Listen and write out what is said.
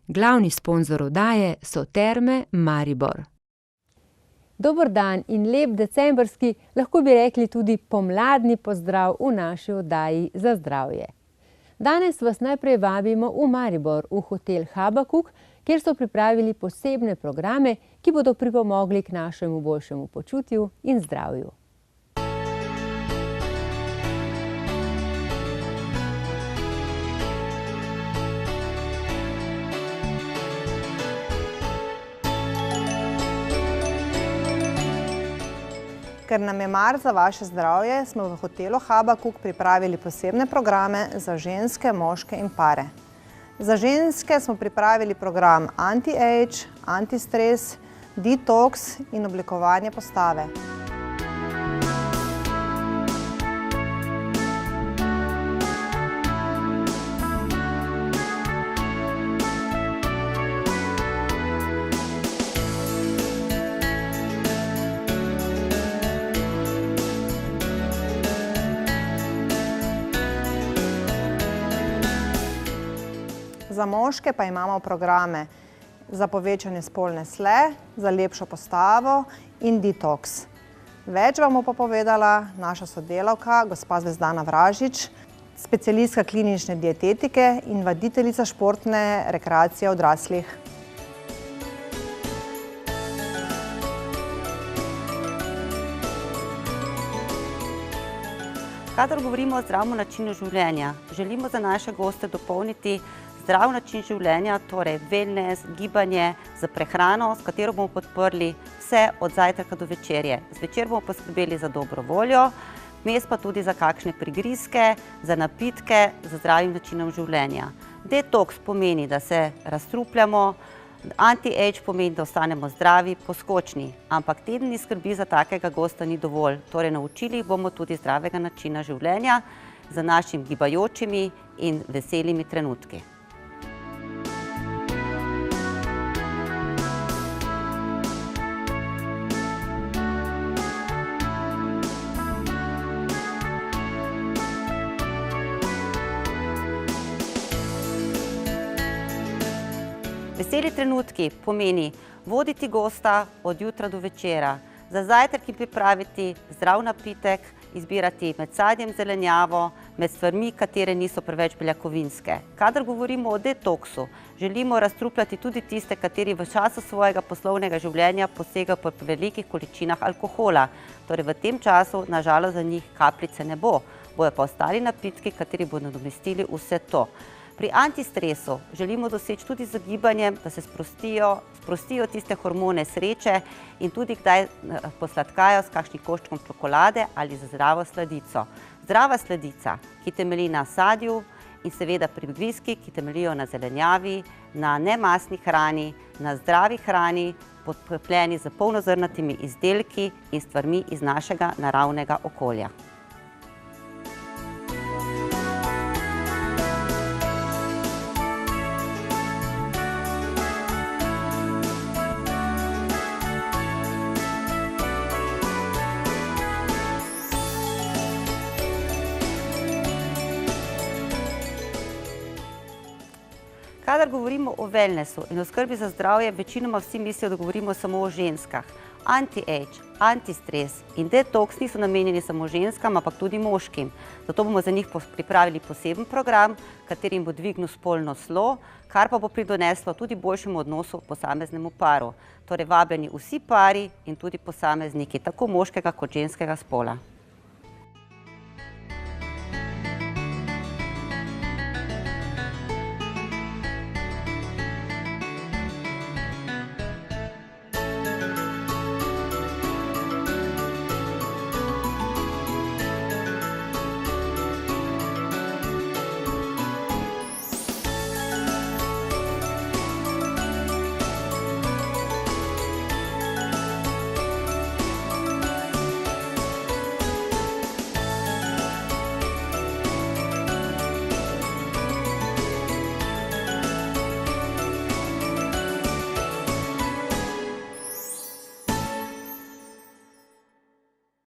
Glavni sponzor oddaje so Terme Maribor. Dober dan in lep decembrski, lahko bi rekli tudi pomladni pozdrav v naši oddaji Za zdravje. Danes vas najprej vabimo v Maribor, v hotel Habakuk, kjer so pripravili posebne programe, ki bodo pripomogli k našemu boljšemu počutju in zdravju. Ker nam je mar za vaše zdravje, smo v hotelu Habakuk pripravili posebne programe za ženske, moške in pare. Za ženske smo pripravili program Anti-Age, Anti-Stres, Detox in oblikovanje postave. Za moške pa imamo programe za povečanje spolne sle, za lepšo postavo in detoks. Več vam bo pa povedala naša sodelavka, gospa Zvezdana Vražič, specialistka klinične dietetike in voditeljica športne rekreacije odraslih. Kadar govorimo o zdravem načinu življenja, želimo za naše goste dopolniti zdrav način življenja, torej wellness, gibanje, za prehrano, s katero bomo podprli vse od zajtrka do večerje. Zvečer bomo poskrbeli za dobro voljo, vmes pa tudi za kakšne prigrizke, za napitke, za zdravim načinom življenja. Detoks pomeni, da se razstrupljamo, anti-age pomeni, da ostanemo zdravi, poskočni, ampak tedni skrbi za takega gosta ni dovolj. Torej, naučili bomo tudi zdravega načina življenja za našimi gibajočimi in veselimi trenutki. Veseli trenutki pomeni voditi gosta od jutra do večera, za zajtrk pripraviti zdrav napitek, izbirati med sadjem, zelenjavo, med stvarmi, katere niso preveč beljakovinske. Kadar govorimo o detoksu, želimo razstrupljati tudi tiste, kateri v času svojega poslovnega življenja posegajo po velikih količinah alkohola. Torej v tem času, na žalost, za njih kapljice ne bo, bojo pa ostali napitki, kateri bodo nadomestili vse to. Pri antistresu želimo doseči tudi z gibanjem, da se sprostijo tiste hormone sreče in tudi kdaj posladkajo s kakšnim koščkom čokolade ali z zdravo sladico. Zdrava sladica, ki temelji na sadju in seveda prigrizki, ki temeljijo na zelenjavi, na nemastni hrani, na zdravi hrani, podkrepljeni z polnozrnatimi izdelki in stvarmi iz našega naravnega okolja. Kadar govorimo o wellnessu in o skrbi za zdravje, večinoma vsi mislijo, da govorimo samo o ženskah. Anti-age, anti-stres in detoks niso namenjeni samo ženskam, ampak tudi moškim. Zato bomo za njih pripravili poseben program, katerim bo dvignil spolno slo, kar pa bo pridoneslo tudi boljšemu odnosu posameznemu paru. Torej vabljeni vsi pari in tudi posamezniki, tako moškega kot ženskega spola.